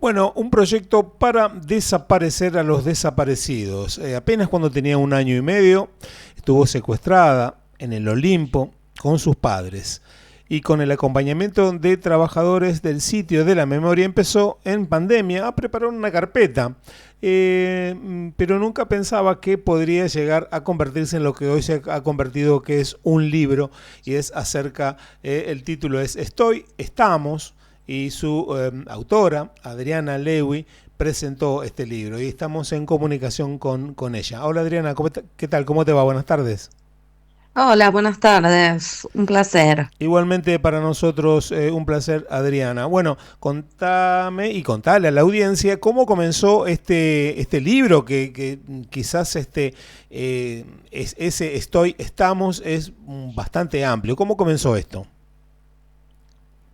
Bueno, un proyecto para desaparecer a los desaparecidos. Apenas cuando tenía 1 año y medio, estuvo secuestrada en el Olimpo con sus padres. Y con el acompañamiento de trabajadores del sitio de la memoria empezó en pandemia a preparar una carpeta. Pero nunca pensaba que podría llegar a convertirse en lo que hoy se ha convertido, que es un libro, y es acerca, el título es Estamos, y su autora, Adriana Lewy, presentó este libro y estamos en comunicación con ella. Hola Adriana, ¿qué tal? ¿Cómo te va? Buenas tardes. Hola, buenas tardes. Un placer. Igualmente para nosotros, un placer, Adriana. Bueno, contame y contale a la audiencia cómo comenzó este libro que quizás ese estamos es bastante amplio. ¿Cómo comenzó esto?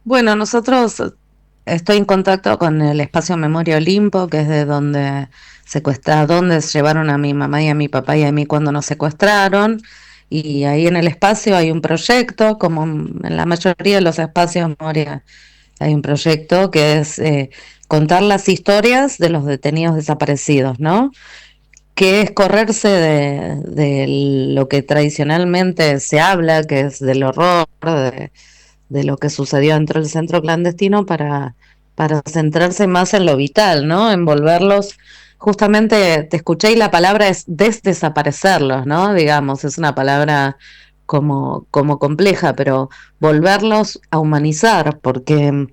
Bueno, nosotros estoy en contacto con el espacio Memoria Olimpo, que es de donde se llevaron a mi mamá y a mi papá y a mí cuando nos secuestraron. Y ahí en el espacio hay un proyecto, como en la mayoría de los espacios Memoria, hay un proyecto que es contar las historias de los detenidos desaparecidos, ¿no? Que es correrse de lo que tradicionalmente se habla, que es del horror, de lo que sucedió dentro del centro clandestino para centrarse más en lo vital, ¿no? En volverlos, justamente te escuché y la palabra es desdesaparecerlos, ¿no? Digamos, es una palabra como compleja, pero volverlos a humanizar, porque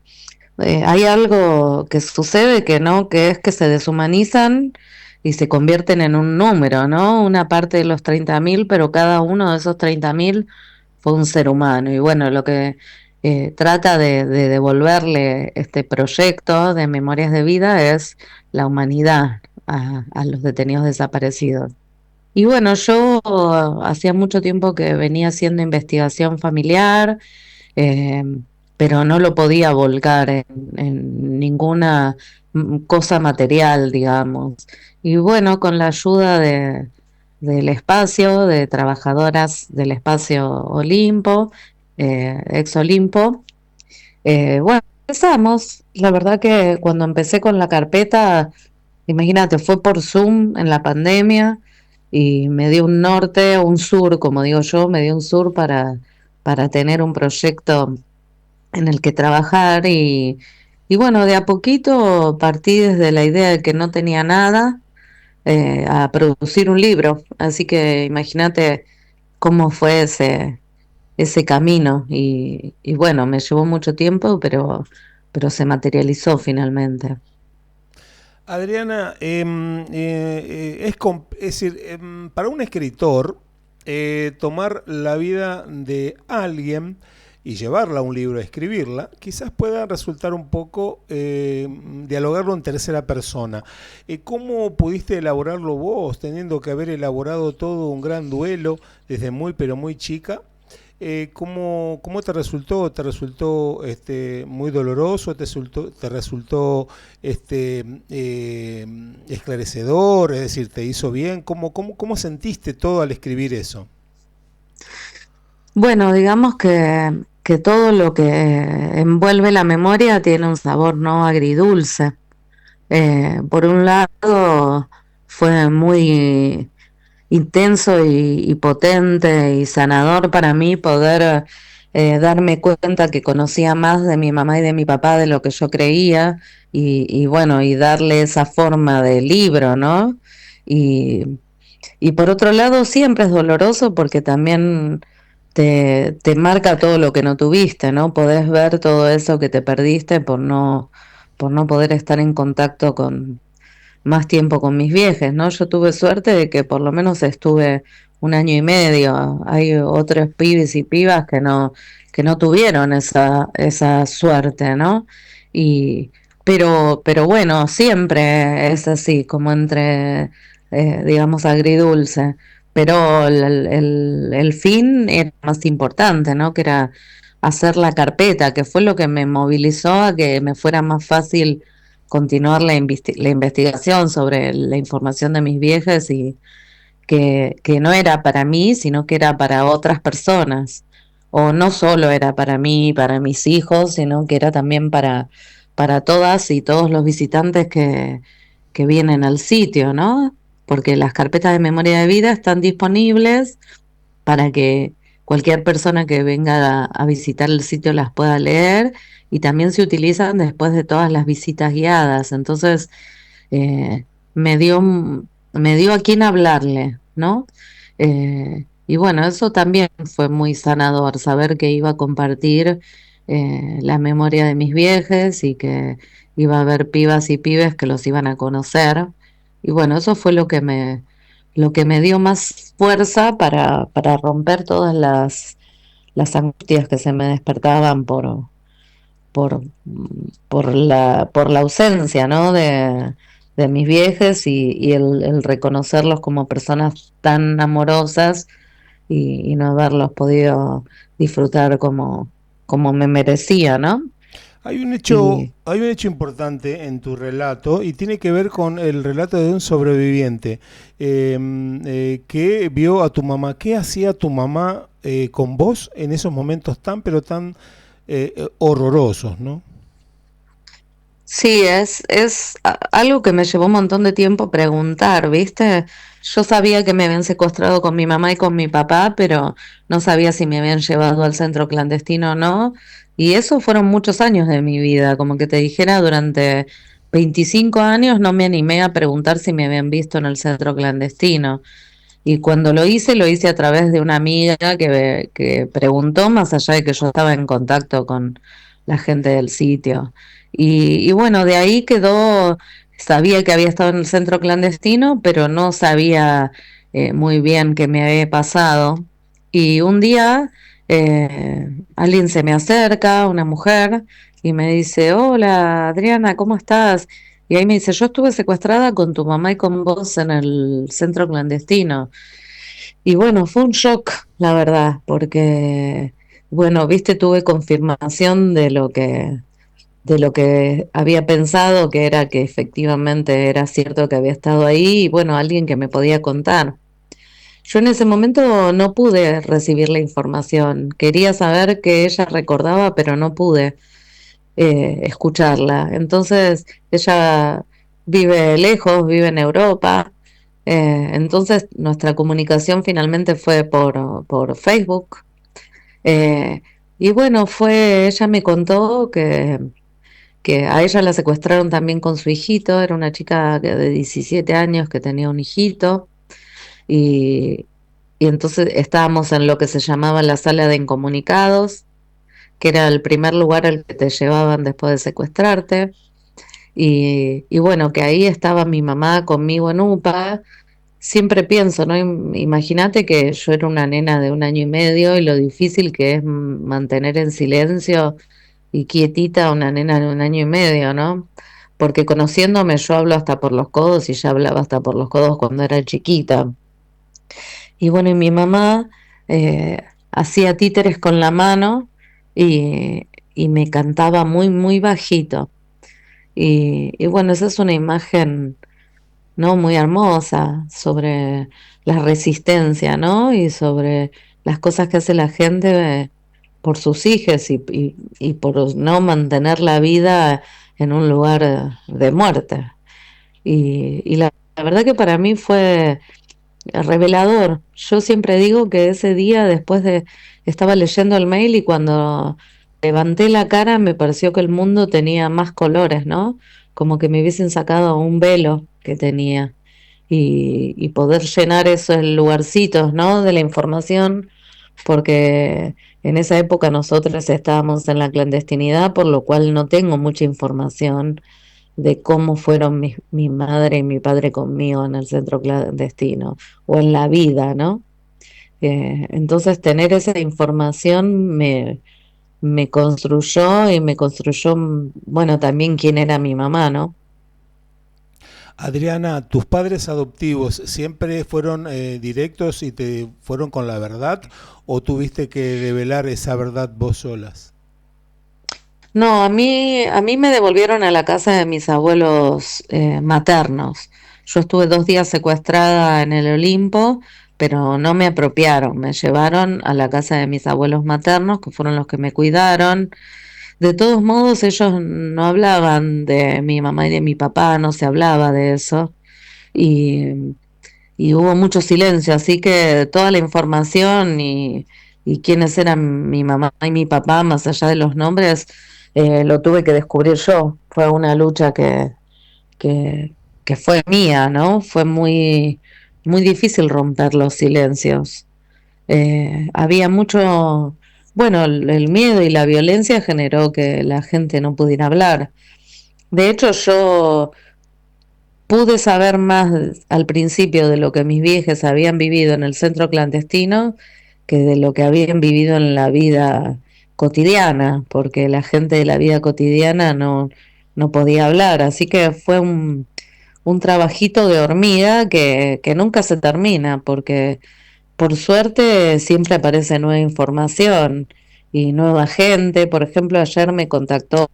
hay algo que sucede que no, que es que se deshumanizan y se convierten en un número, ¿no? Una parte de los 30.000, pero cada uno de esos 30.000 fue un ser humano. Y bueno, lo que trata de devolverle este proyecto de Memorias de Vida es la humanidad a los detenidos desaparecidos. Y bueno, yo hacía mucho tiempo que venía haciendo investigación familiar, eh, pero no lo podía volcar en ninguna cosa material, digamos. Y bueno, con la ayuda del espacio, de trabajadoras del espacio Olimpo, ex Olimpo, bueno, empezamos. La verdad que cuando empecé con la carpeta, imagínate, fue por Zoom en la pandemia y me dio un norte, un sur, como digo yo, me dio un sur para tener un proyecto en el que trabajar y bueno, de a poquito partí desde la idea de que no tenía nada a producir un libro. Así que imagínate cómo fue ese camino y bueno, me llevó mucho tiempo, pero se materializó finalmente. Adriana, es decir, para un escritor, tomar la vida de alguien y llevarla a un libro, escribirla, quizás pueda resultar un poco, dialogarlo en tercera persona. ¿Cómo pudiste elaborarlo vos, teniendo que haber elaborado todo un gran duelo desde muy, pero muy chica? ¿Cómo te resultó? ¿Te resultó muy doloroso? ¿Te resultó esclarecedor? Es decir, ¿te hizo bien? ¿Cómo sentiste todo al escribir eso? Bueno, digamos que todo lo que envuelve la memoria tiene un sabor no agridulce. Por un lado, fue muy intenso y potente y sanador para mí poder darme cuenta que conocía más de mi mamá y de mi papá de lo que yo creía y bueno, y darle esa forma de libro, ¿no? Y, y por otro lado, siempre es doloroso porque también te marca todo lo que no tuviste, ¿no? Podés ver todo eso que te perdiste por no poder estar en contacto con más tiempo con mis viejes, ¿no? Yo tuve suerte de que por lo menos estuve 1 año y medio. Hay otros pibes y pibas que no tuvieron esa suerte, ¿no? Y, pero bueno, siempre es así, como entre, digamos, agridulce. Pero el fin era más importante, ¿no? Que era hacer la carpeta, que fue lo que me movilizó a que me fuera más fácil continuar la investigación sobre la información de mis viejas y que no era para mí, sino que era para otras personas. O no solo era para mí, para mis hijos, sino que era también para todas y todos los visitantes que vienen al sitio, ¿no? Porque las carpetas de memoria de vida están disponibles para que cualquier persona que venga a visitar el sitio las pueda leer y también se utilizan después de todas las visitas guiadas. Entonces, eh, me dio, me dio a quién hablarle, ¿no? Y bueno, eso también fue muy sanador, saber que iba a compartir la memoria de mis viejes y que iba a haber pibas y pibes que los iban a conocer. Y bueno, eso fue lo que me dio más fuerza para romper todas las angustias que se me despertaban por, por la ausencia, ¿no? De mis viejes y el reconocerlos como personas tan amorosas y no haberlos podido disfrutar como me merecía, ¿no? Y Hay un hecho importante en tu relato y tiene que ver con el relato de un sobreviviente que vio a tu mamá. ¿Qué hacía tu mamá con vos en esos momentos tan, pero tan horrorosos, ¿no? sí, algo que me llevó un montón de tiempo preguntar, ¿viste? Yo sabía que me habían secuestrado con mi mamá y con mi papá, pero no sabía si me habían llevado al centro clandestino o no. Y eso fueron muchos años de mi vida, como que te dijera, durante 25 años no me animé a preguntar si me habían visto en el centro clandestino. Y cuando lo hice a través de una amiga que preguntó, más allá de que yo estaba en contacto con la gente del sitio. Y bueno, de ahí quedó, sabía que había estado en el centro clandestino, pero no sabía muy bien qué me había pasado. Y un día alguien se me acerca, una mujer, y me dice, hola Adriana, ¿cómo estás? Y ahí me dice, yo estuve secuestrada con tu mamá y con vos en el centro clandestino. Y bueno, fue un shock, la verdad, porque, bueno, viste, tuve confirmación de lo que había pensado, que era que efectivamente era cierto que había estado ahí, y bueno, alguien que me podía contar. Yo en ese momento no pude recibir la información. Quería saber qué ella recordaba, pero no pude escucharla. Entonces, ella vive lejos, vive en Europa. Entonces, nuestra comunicación finalmente fue por Facebook. Eh, y bueno, ella me contó que a ella la secuestraron también con su hijito. Era una chica de 17 años que tenía un hijito. Y, y entonces estábamos en lo que se llamaba la sala de incomunicados, que era el primer lugar al que te llevaban después de secuestrarte. Y bueno, que ahí estaba mi mamá conmigo en UPA. Siempre pienso, ¿no? Imagínate que yo era una nena de un año y medio y lo difícil que es mantener en silencio y quietita a una nena de un año y medio, ¿no? Porque conociéndome yo hablo hasta por los codos y ya hablaba hasta por los codos cuando era chiquita. Y bueno, y mi mamá hacía títeres con la mano y me cantaba muy, muy bajito. Y bueno, esa es una imagen, ¿no? Muy hermosa sobre la resistencia, ¿no? Y sobre las cosas que hace la gente por sus hijos y por no mantener la vida en un lugar de muerte. Y la verdad que para mí fue revelador. Yo siempre digo que ese día estaba leyendo el mail y cuando levanté la cara me pareció que el mundo tenía más colores, ¿no? Como que me hubiesen sacado un velo que tenía y poder llenar esos lugarcitos, ¿no? De la información, porque en esa época nosotros estábamos en la clandestinidad, por lo cual no tengo mucha información de cómo fueron mi madre y mi padre conmigo en el centro clandestino o en la vida, ¿no? Entonces tener esa información me construyó y me construyó, bueno, también quién era mi mamá, ¿no? Adriana, ¿tus padres adoptivos siempre fueron directos y te fueron con la verdad o tuviste que develar esa verdad vos solas? No, a mí me devolvieron a la casa de mis abuelos maternos. Yo estuve 2 días secuestrada en el Olimpo, pero no me apropiaron. Me llevaron a la casa de mis abuelos maternos, que fueron los que me cuidaron. De todos modos, ellos no hablaban de mi mamá y de mi papá, no se hablaba de eso. Y, y hubo mucho silencio, así que toda la información y quiénes eran mi mamá y mi papá, más allá de los nombres, lo tuve que descubrir yo. Fue una lucha que, que fue mía, ¿no? Fue muy difícil romper los silencios. Había mucho, bueno, el miedo y la violencia generó que la gente no pudiera hablar. De hecho, yo pude saber más al principio de lo que mis viejas habían vivido en el centro clandestino que de lo que habían vivido en la vida cotidiana, porque la gente de la vida cotidiana no podía hablar. Así que fue un trabajito de hormiga que nunca se termina, porque por suerte siempre aparece nueva información y nueva gente. Por ejemplo, ayer me contactó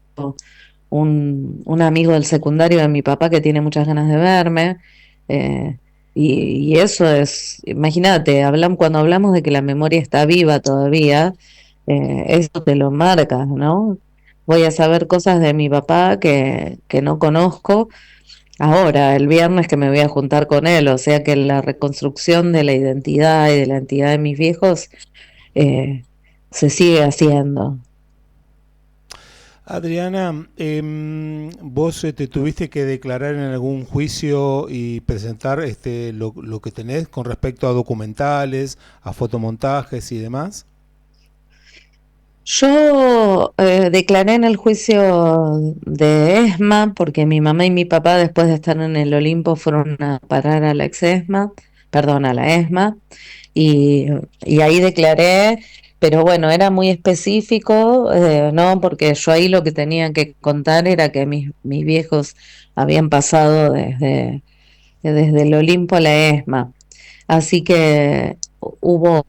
un amigo del secundario de mi papá que tiene muchas ganas de verme. eh, y eso es, imagínate, cuando hablamos de que la memoria está viva todavía, eso te lo marca, ¿no? Voy a saber cosas de mi papá que no conozco ahora, el viernes que me voy a juntar con él, o sea que la reconstrucción de la identidad y de la entidad de mis viejos eh, se sigue haciendo. Adriana, vos te tuviste que declarar en algún juicio y presentar lo que tenés con respecto a documentales, a fotomontajes y demás. Yo declaré en el juicio de ESMA porque mi mamá y mi papá después de estar en el Olimpo fueron a parar a la ex ESMA, perdón, a la ESMA, y, y ahí declaré, pero bueno, era muy específico, ¿no? Porque yo ahí lo que tenía que contar era que mis viejos habían pasado desde el Olimpo a la ESMA. Así que hubo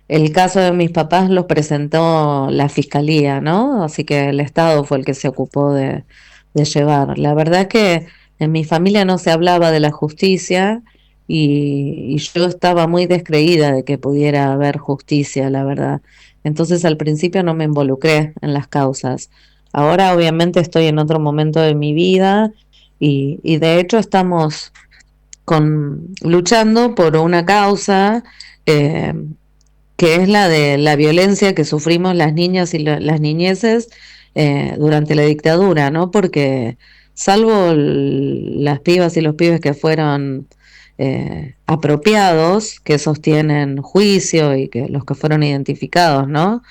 el caso de mis papás los presentó la fiscalía, ¿no? Así que el Estado fue el que se ocupó de llevar. La verdad es que en mi familia no se hablaba de la justicia y yo estaba muy descreída de que pudiera haber justicia, la verdad. Entonces al principio no me involucré en las causas. Ahora obviamente estoy en otro momento de mi vida y de hecho estamos luchando por una causa eh, que es la de la violencia que sufrimos las niñas y las niñeces durante la dictadura, ¿no? Porque salvo las pibas y los pibes que fueron apropiados, que sostienen juicio y que los que fueron identificados, ¿no?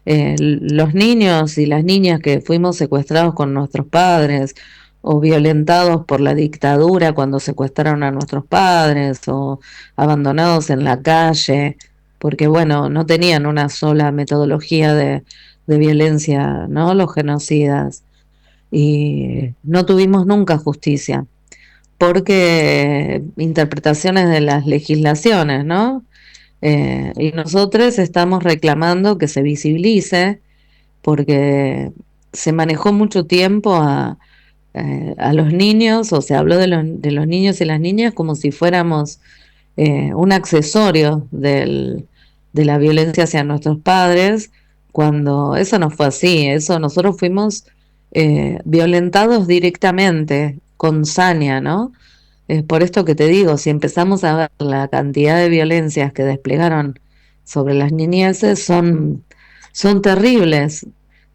Los niños y las niñas que fuimos secuestrados con nuestros padres o violentados por la dictadura cuando secuestraron a nuestros padres o abandonados en la calle, porque bueno, no tenían una sola metodología de violencia, ¿no? Los genocidas. Y no tuvimos nunca justicia, porque interpretaciones de las legislaciones, ¿no? Y nosotros estamos reclamando que se visibilice porque se manejó mucho tiempo a los niños, o se habló de los niños y las niñas como si fuéramos un accesorio de la violencia hacia nuestros padres, cuando eso no fue así, eso nosotros fuimos violentados directamente, con saña, ¿no? Es por esto que te digo, si empezamos a ver la cantidad de violencias que desplegaron sobre las niñeces, son terribles.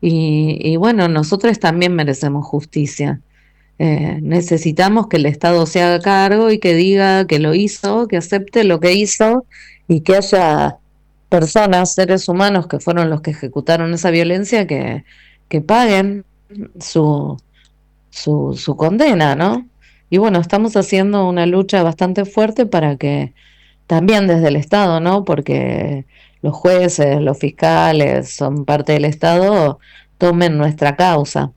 Y bueno, nosotros también merecemos justicia. Necesitamos que el Estado se haga cargo y que diga que lo hizo, que acepte lo que hizo y que haya personas, seres humanos que fueron los que ejecutaron esa violencia, que paguen su, su condena, ¿no? Y bueno, estamos haciendo una lucha bastante fuerte para que también desde el Estado, ¿no? Porque los jueces, los fiscales son parte del Estado, tomen nuestra causa.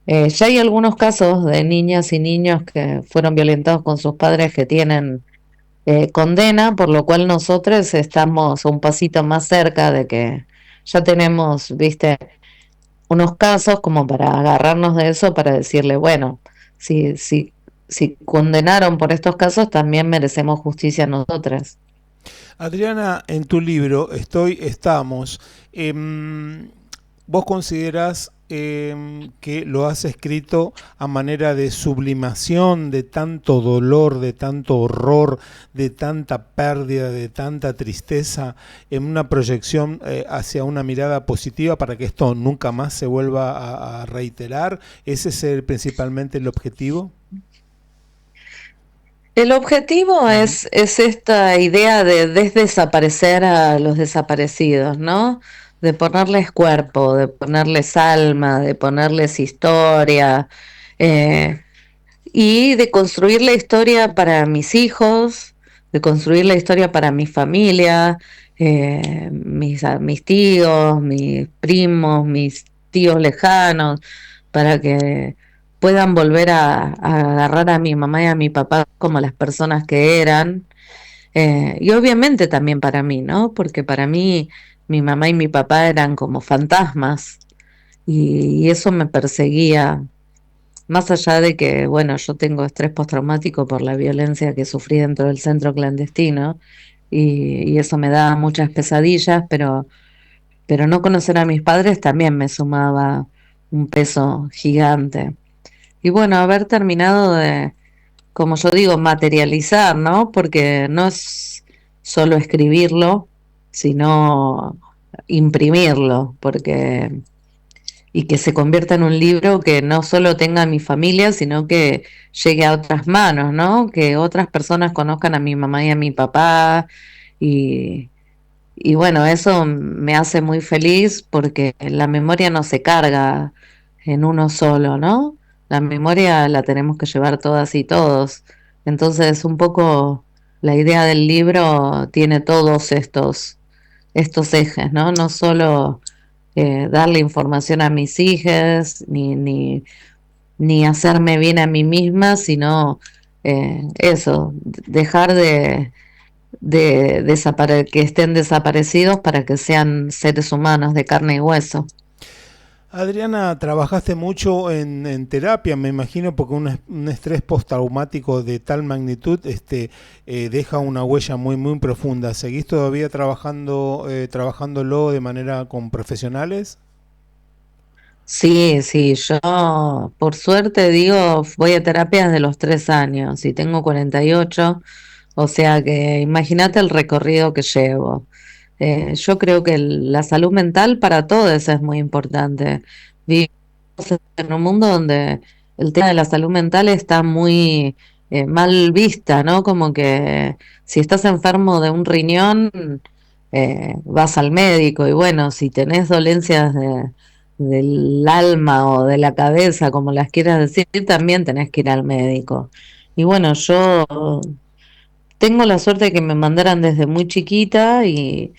Ya hay algunos casos de niñas y niños que fueron violentados con sus padres que tienen condena, por lo cual nosotros estamos un pasito más cerca de que ya tenemos, viste, unos casos como para agarrarnos de eso, para decirle, bueno, si condenaron por estos casos, también merecemos justicia nosotras. Adriana, en tu libro estamos. vos considerás que lo has escrito a manera de sublimación de tanto dolor, de tanto horror, de tanta pérdida, de tanta tristeza, en una proyección hacia una mirada positiva para que esto nunca más se vuelva a reiterar? ¿Ese es principalmente el objetivo? El objetivo Ujú. es esta idea de desdesaparecer a los desaparecidos, ¿no? De ponerles cuerpo, de ponerles alma, de ponerles historia, eh, y de construir la historia para mis hijos, de construir la historia para mi familia, mis tíos, mis primos, mis tíos lejanos, para que puedan volver a agarrar a mi mamá y a mi papá como las personas que eran. Y obviamente también para mí, ¿no? Porque para mí mi mamá y mi papá eran como fantasmas y eso me perseguía más allá de que, bueno, yo tengo estrés postraumático por la violencia que sufrí dentro del centro clandestino y eso me da muchas pesadillas, pero no conocer a mis padres también me sumaba un peso gigante. Y bueno, haber terminado de, como yo digo, materializar, ¿no? Porque no es solo escribirlo, sino imprimirlo, porque y que se convierta en un libro que no solo tenga a mi familia, sino que llegue a otras manos, ¿no? Que otras personas conozcan a mi mamá y a mi papá. Y, y bueno, eso me hace muy feliz porque la memoria no se carga en uno solo, ¿no? La memoria la tenemos que llevar todas y todos. Entonces, un poco la idea del libro tiene todos estos ejes, ¿no? No solo darle información a mis hijas, ni hacerme bien a mí misma, sino eso, dejar de que estén desaparecidos para que sean seres humanos de carne y hueso. Adriana, trabajaste mucho en terapia, me imagino, porque un estrés postraumático de tal magnitud deja una huella muy, muy profunda. ¿Seguís todavía trabajándolo de manera con profesionales? Sí, sí, yo por suerte digo, voy a terapia desde los 3 años y tengo 48, o sea que imagínate el recorrido que llevo. Yo creo que la salud mental para todos es muy importante. Vivimos en un mundo donde el tema de la salud mental está muy mal vista, ¿no? Como que si estás enfermo de un riñón, vas al médico y bueno, si tenés dolencias del alma o de la cabeza, como las quieras decir, también tenés que ir al médico. Y bueno, yo tengo la suerte de que me mandaran desde muy chiquita y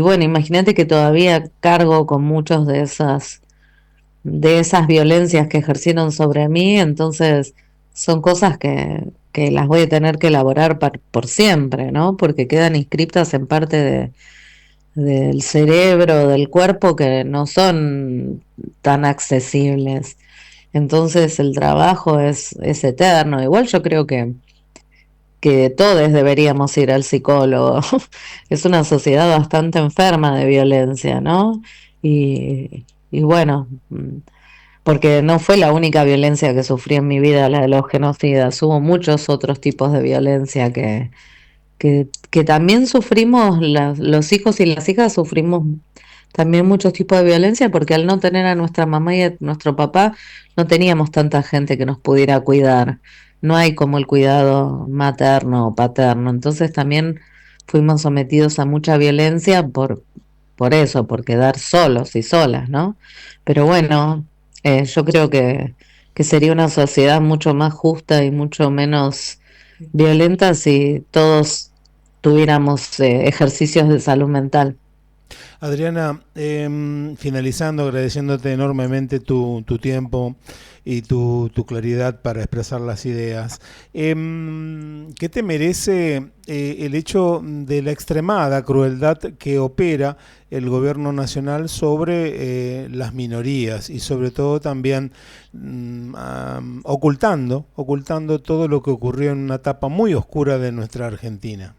bueno, imagínate que todavía cargo con muchos de esas violencias que ejercieron sobre mí, entonces son cosas que las voy a tener que elaborar por siempre, ¿no? Porque quedan inscriptas en parte del cerebro, del cuerpo, que no son tan accesibles. Entonces el trabajo es eterno. Igual yo creo que todos deberíamos ir al psicólogo. Es una sociedad bastante enferma de violencia, ¿no? Y bueno, porque no fue la única violencia que sufrí en mi vida, la de los genocidas. Hubo muchos otros tipos de violencia que también sufrimos, los hijos y las hijas sufrimos también muchos tipos de violencia porque al no tener a nuestra mamá y a nuestro papá, no teníamos tanta gente que nos pudiera cuidar. No hay como el cuidado materno o paterno. Entonces también fuimos sometidos a mucha violencia por eso, por quedar solos y solas, ¿no? Pero bueno, yo creo que sería una sociedad mucho más justa y mucho menos violenta si todos tuviéramos ejercicios de salud mental. Adriana, finalizando, agradeciéndote enormemente tu tiempo y tu claridad para expresar las ideas. ¿Qué te merece el hecho de la extremada crueldad que opera el gobierno nacional sobre las minorías y sobre todo también ocultando todo lo que ocurrió en una etapa muy oscura de nuestra Argentina?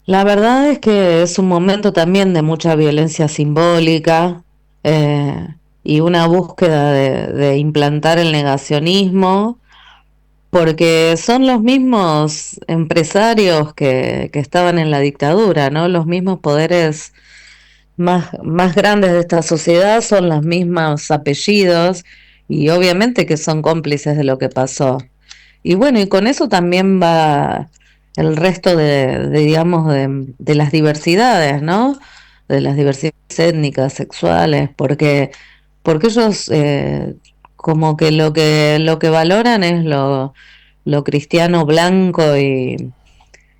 La verdad es que es un momento también de mucha violencia simbólica. eh, y una búsqueda de implantar el negacionismo, porque son los mismos empresarios que estaban en la dictadura, ¿no? Los mismos poderes más grandes de esta sociedad son los mismos apellidos y obviamente que son cómplices de lo que pasó. Y bueno, y con eso también va el resto digamos, de las diversidades, ¿no? De las diversidades étnicas, sexuales, porque ellos como que lo que valoran es lo cristiano blanco y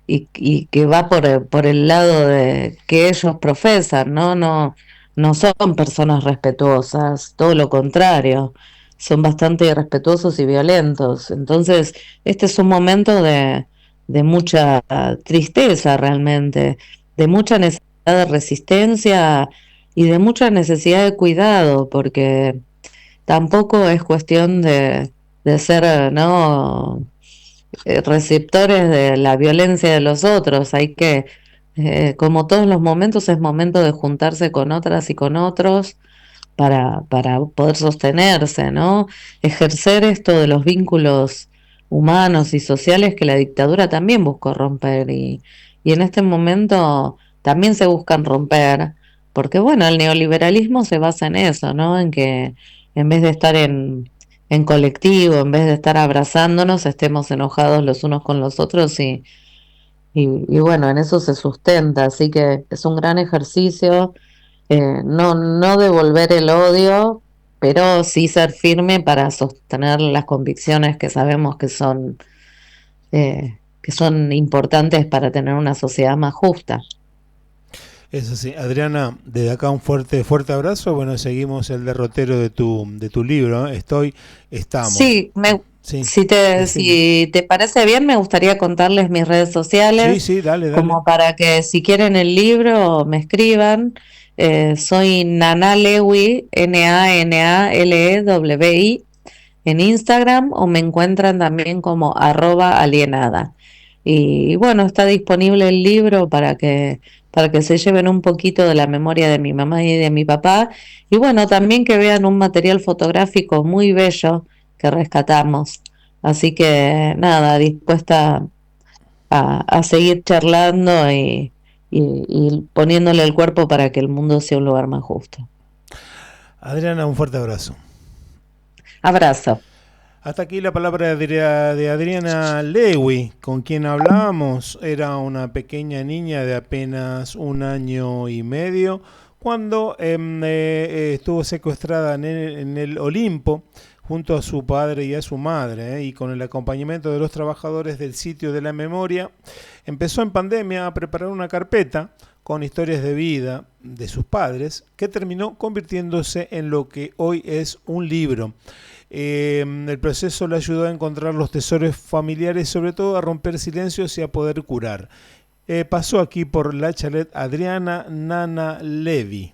que va por el lado de que ellos profesan, ¿no? No son personas respetuosas, todo lo contrario, son bastante irrespetuosos y violentos. Entonces, este es un momento de mucha tristeza realmente, de mucha necesidad de resistencia y de mucha necesidad de cuidado, porque tampoco es cuestión de ser, ¿no? Receptores de la violencia de los otros. Hay que, como todos los momentos, es momento de juntarse con otras y con otros para poder sostenerse, ¿no? Ejercer esto de los vínculos humanos y sociales que la dictadura también buscó romper y en este momento también se buscan romper, porque bueno, el neoliberalismo se basa en eso, ¿no? En que en vez de estar en colectivo, en vez de estar abrazándonos, estemos enojados los unos con los otros y bueno, en eso se sustenta, así que es un gran ejercicio, no devolver el odio, pero sí ser firme para sostener las convicciones que sabemos que son importantes para tener una sociedad más justa. Es así. Adriana, desde acá un fuerte, fuerte abrazo. Bueno, seguimos el derrotero de tu libro. Estamos. Sí, Sí, decime. si te parece bien, me gustaría contarles mis redes Sí, sociales, sí, dale, dale. como para que si quieren el libro me escriban. Soy Nana Lewi, Nanalewi, en Instagram o me encuentran también como @alienada. Y bueno, está disponible el libro para que se lleven un poquito de la memoria de mi mamá y de mi papá. Y bueno, también que vean un material fotográfico muy bello que rescatamos. Así que nada, dispuesta a seguir charlando y poniéndole el cuerpo para que el mundo sea un lugar más justo. Adriana, un fuerte abrazo. Abrazo. Hasta aquí la palabra de Adriana Lewy, con quien hablábamos. Era una pequeña niña de apenas un año y medio cuando estuvo secuestrada en el Olimpo junto a su padre y a su madre, y con el acompañamiento de los trabajadores del sitio de la memoria. Empezó en pandemia a preparar una carpeta con historias de vida de sus padres que terminó convirtiéndose en lo que hoy es un libro. El proceso le ayudó a encontrar los tesoros familiares, sobre todo a romper silencios y a poder curar. Pasó aquí por la chalet Adriana Nana Levi.